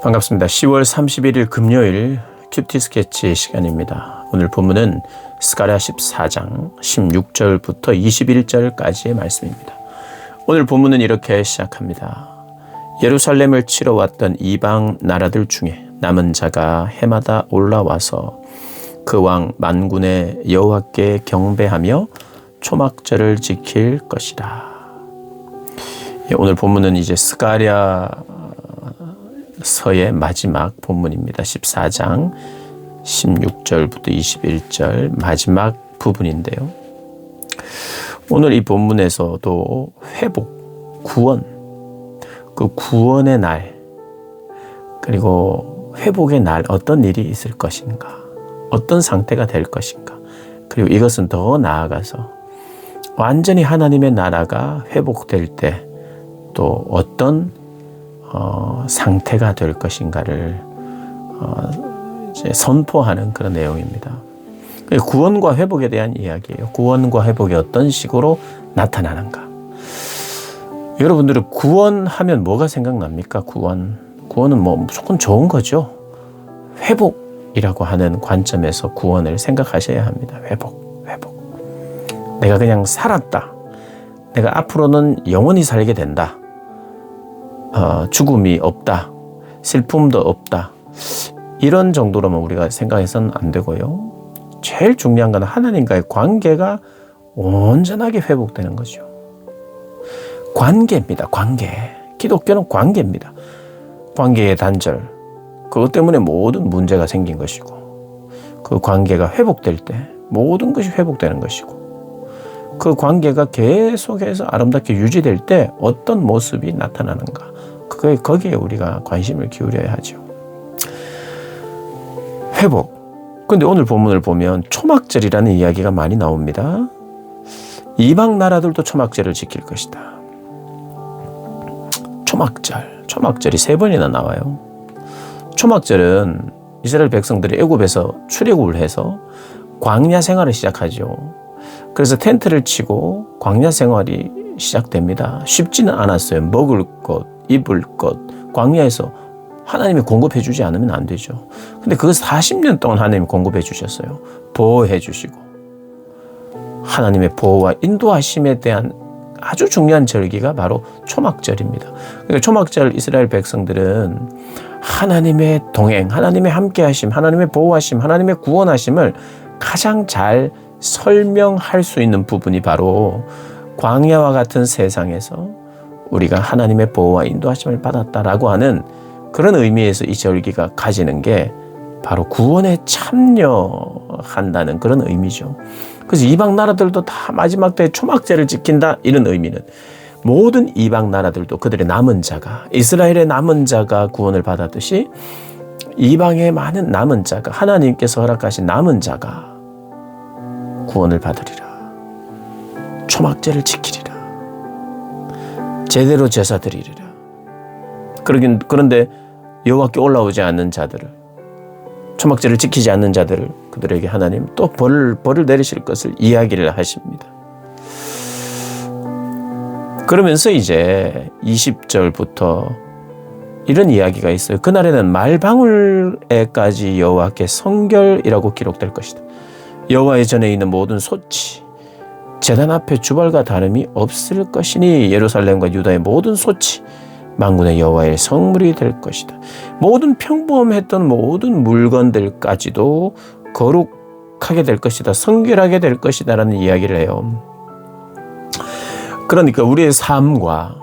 반갑습니다. 10월 31일 금요일 큐티 스케치 시간입니다. 오늘 본문은 스가랴 14장 16절부터 21절까지의 말씀입니다. 오늘 본문은 이렇게 시작합니다. 예루살렘을 치러 왔던 이방 나라들 중에 남은 자가 해마다 올라와서 그 왕 만군의 여호와께 경배하며 초막절을 지킬 것이다. 오늘 본문은 이제 스가랴 서의 마지막 본문입니다. 14장 16절부터 21절 마지막 부분인데요. 오늘 이 본문에서도 회복, 구원, 그 구원의 날, 그리고 회복의 날 어떤 일이 있을 것인가, 어떤 상태가 될 것인가, 그리고 이것은 더 나아가서 완전히 하나님의 나라가 회복될 때 또 어떤 상태가 될 것인가를 이제 선포하는 그런 내용입니다. 구원과 회복에 대한 이야기예요. 구원과 회복이 어떤 식으로 나타나는가. 여러분들은 구원하면 뭐가 생각납니까? 구원은 뭐 무조건 좋은 거죠. 회복이라고 하는 관점에서 구원을 생각하셔야 합니다. 회복. 내가 그냥 살았다. 내가 앞으로는 영원히 살게 된다. 죽음이 없다. 슬픔도 없다. 이런 정도로만 우리가 생각해서는 안 되고요. 제일 중요한 건 하나님과의 관계가 온전하게 회복되는 거죠. 관계입니다. 관계. 기독교는 관계입니다. 관계의 단절. 그것 때문에 모든 문제가 생긴 것이고, 그 관계가 회복될 때 모든 것이 회복되는 것이고, 그 관계가 계속해서 아름답게 유지될 때 어떤 모습이 나타나는가, 거기에 우리가 관심을 기울여야 하죠. 회복. 그런데 오늘 본문을 보면 초막절이라는 이야기가 많이 나옵니다. 이방 나라들도 초막절을 지킬 것이다. 초막절이 3번이나 나와요. 초막절은 이스라엘 백성들이 애굽에서 출애굽을 해서 광야 생활을 시작하죠. 그래서 텐트를 치고 광야 생활이 시작됩니다. 쉽지는 않았어요. 먹을 것, 입을 것, 광야에서 하나님이 공급해 주지 않으면 안 되죠. 근데 그 40년 동안 하나님이 공급해 주셨어요. 보호해 주시고. 하나님의 보호와 인도하심에 대한 아주 중요한 절기가 바로 초막절입니다. 그러니까 초막절 이스라엘 백성들은 하나님의 동행, 하나님의 함께하심, 하나님의 보호하심, 하나님의 구원하심을 가장 잘 설명할 수 있는 부분이 바로 광야와 같은 세상에서 우리가 하나님의 보호와 인도하심을 받았다라고 하는 그런 의미에서 이 절기가 가지는 게 바로 구원에 참여한다는 그런 의미죠. 그래서 이방 나라들도 다 마지막 때 초막절을 지킨다, 이런 의미는 모든 이방 나라들도 그들의 남은 자가, 이스라엘의 남은 자가 구원을 받았듯이 이방의 많은 남은 자가, 하나님께서 허락하신 남은 자가 구원을 받으리라. 초막절을 지키리라. 제대로 제사 드리리라. 그런데 여호와께 올라오지 않는 자들을, 초막절을 지키지 않는 자들을, 그들에게 하나님 또 벌을 내리실 것을 이야기를 하십니다. 그러면서 이제 20절부터 이런 이야기가 있어요. 그날에는 말방울에까지 여호와께 성결이라고 기록될 것이다. 여호와의 전에 있는 모든 소치, 제단 앞에 주발과 다름이 없을 것이니 예루살렘과 유다의 모든 소치, 만군의 여호와의 성물이 될 것이다. 모든 평범했던 모든 물건들까지도 거룩하게 될 것이다. 성결하게 될 것이다 라는 이야기를 해요. 그러니까 우리의 삶과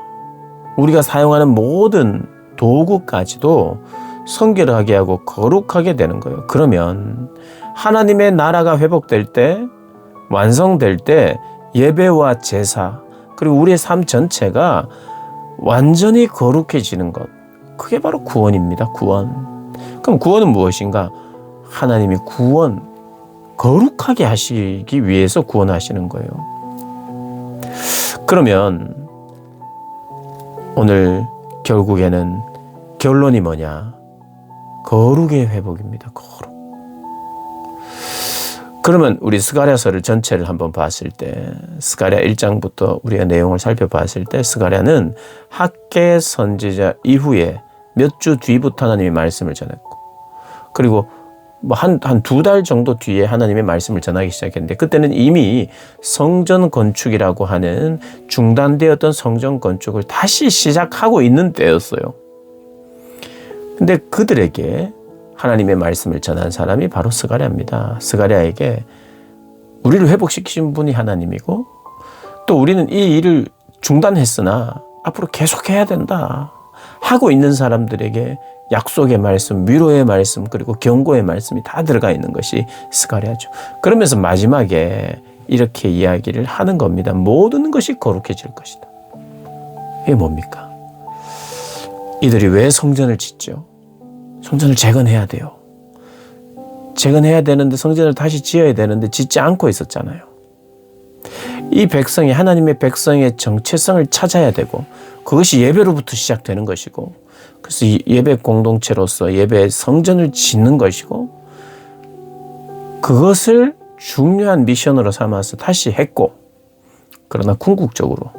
우리가 사용하는 모든 도구까지도 성결하게 하고 거룩하게 되는 거예요. 그러면 하나님의 나라가 회복될 때, 완성될 때 예배와 제사, 그리고 우리의 삶 전체가 완전히 거룩해지는 것, 그게 바로 구원입니다. 구원. 그럼 구원은 무엇인가? 하나님이 거룩하게 하시기 위해서 구원하시는 거예요. 그러면 오늘 결국에는 결론이 뭐냐? 거룩의 회복입니다. 거룩. 그러면 우리 스가랴서를 전체를 한번 봤을 때, 스가랴 1장부터 우리가 내용을 살펴봤을 때, 스가랴는 학개 선지자 이후에 몇 주 뒤부터 하나님의 말씀을 전했고, 그리고 뭐 한 2달 정도 뒤에 하나님의 말씀을 전하기 시작했는데, 그때는 이미 성전 건축이라고 하는 중단되었던 성전 건축을 다시 시작하고 있는 때였어요. 근데 그들에게 하나님의 말씀을 전한 사람이 바로 스가랴입니다. 스가랴에게 우리를 회복시키신 분이 하나님이고, 또 우리는 이 일을 중단했으나 앞으로 계속해야 된다 하고 있는 사람들에게 약속의 말씀, 위로의 말씀, 그리고 경고의 말씀이 다 들어가 있는 것이 스가랴죠. 그러면서 마지막에 이렇게 이야기를 하는 겁니다. 모든 것이 거룩해질 것이다. 이게 뭡니까? 이들이 왜 성전을 짓죠? 성전을 재건해야 돼요. 재건해야 되는데, 성전을 다시 지어야 되는데 짓지 않고 있었잖아요. 이 백성이, 하나님의 백성의 정체성을 찾아야 되고, 그것이 예배로부터 시작되는 것이고, 그래서 이 예배 공동체로서 예배 성전을 짓는 것이고, 그것을 중요한 미션으로 삼아서 다시 했고, 그러나 궁극적으로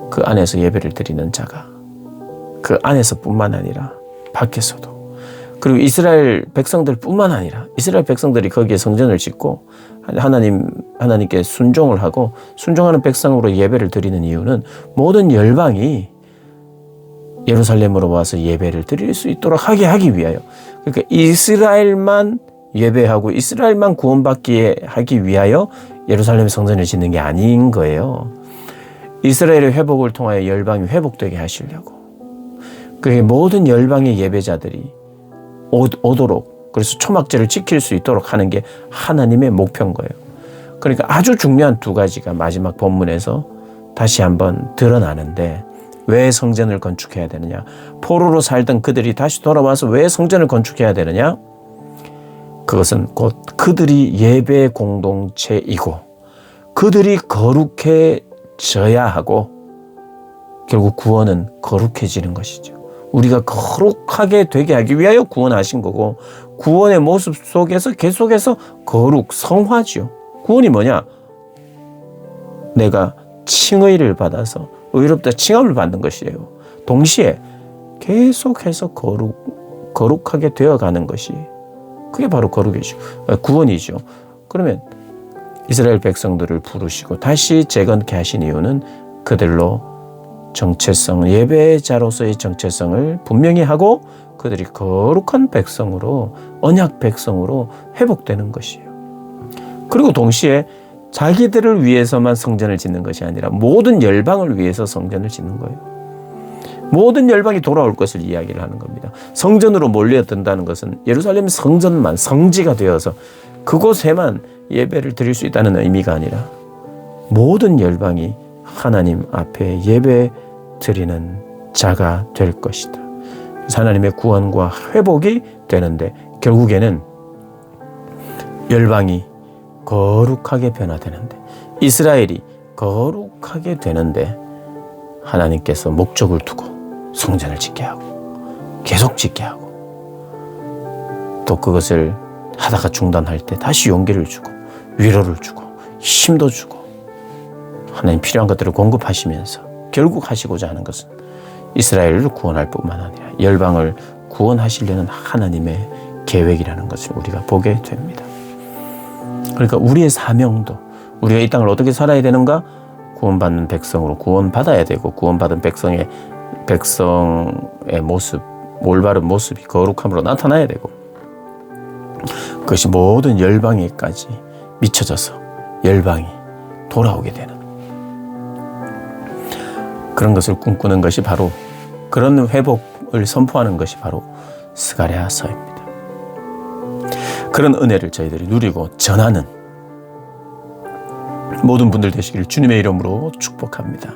그 안에서 예배를 드리는 자가 그 안에서뿐만 아니라 밖에서도, 그리고 이스라엘 백성들뿐만 아니라 이스라엘 백성들이 거기에 성전을 짓고 하나님께 순종을 하고 순종하는 백성으로 예배를 드리는 이유는 모든 열방이 예루살렘으로 와서 예배를 드릴 수 있도록 하기 위하여, 그러니까 이스라엘만 예배하고 이스라엘만 구원받게 하기 위하여 예루살렘 성전을 짓는 게 아닌 거예요. 이스라엘의 회복을 통하여 열방이 회복되게 하시려고, 그게 모든 열방의 예배자들이 오도록, 그래서 초막절을 지킬 수 있도록 하는 게 하나님의 목표인 거예요. 그러니까 아주 중요한 2가지가 마지막 본문에서 다시 한번 드러나는데, 왜 성전을 건축해야 되느냐? 포로로 살던 그들이 다시 돌아와서 왜 성전을 건축해야 되느냐? 그것은 곧 그들이 예배 공동체이고 그들이 거룩해져야 하고, 결국 구원은 거룩해지는 것이죠. 우리가 거룩하게 되게 하기 위하여 구원하신 거고, 구원의 모습 속에서 계속해서 거룩, 성화지요. 구원이 뭐냐? 내가 칭의를 받아서 의롭다 칭함을 받는 것이에요. 동시에 계속해서 거룩하게 되어가는 것이, 그게 바로 거룩이죠. 구원이죠. 그러면 이스라엘 백성들을 부르시고 다시 재건케 하신 이유는 그들로 정체성, 예배자로서의 정체성을 분명히 하고 그들이 거룩한 백성으로, 언약 백성으로 회복되는 것이에요. 그리고 동시에 자기들을 위해서만 성전을 짓는 것이 아니라 모든 열방을 위해서 성전을 짓는 거예요. 모든 열방이 돌아올 것을 이야기를 하는 겁니다. 성전으로 몰려든다는 것은 예루살렘 성전만, 성지가 되어서 그곳에만 예배를 드릴 수 있다는 의미가 아니라 모든 열방이 하나님 앞에 예배 드리는 자가 될 것이다. 그래서 하나님의 구원과 회복이 되는데, 결국에는 열방이 거룩하게 변화되는데, 이스라엘이 거룩하게 되는데, 하나님께서 목적을 두고 성전을 짓게 하고 계속 짓게 하고, 또 그것을 하다가 중단할 때 다시 용기를 주고 위로를 주고 힘도 주고, 하나님 필요한 것들을 공급하시면서 결국 하시고자 하는 것은 이스라엘을 구원할 뿐만 아니라 열방을 구원하시려는 하나님의 계획이라는 것을 우리가 보게 됩니다. 그러니까 우리의 사명도, 우리가 이 땅을 어떻게 살아야 되는가? 구원받는 백성으로 구원받아야 되고, 구원받은 백성의 모습, 올바른 모습이 거룩함으로 나타나야 되고, 그것이 모든 열방에까지 미쳐져서 열방이 돌아오게 되는 그런 것을 꿈꾸는 것이 바로, 그런 회복을 선포하는 것이 바로 스가랴서입니다. 그런 은혜를 저희들이 누리고 전하는 모든 분들 되시기를 주님의 이름으로 축복합니다.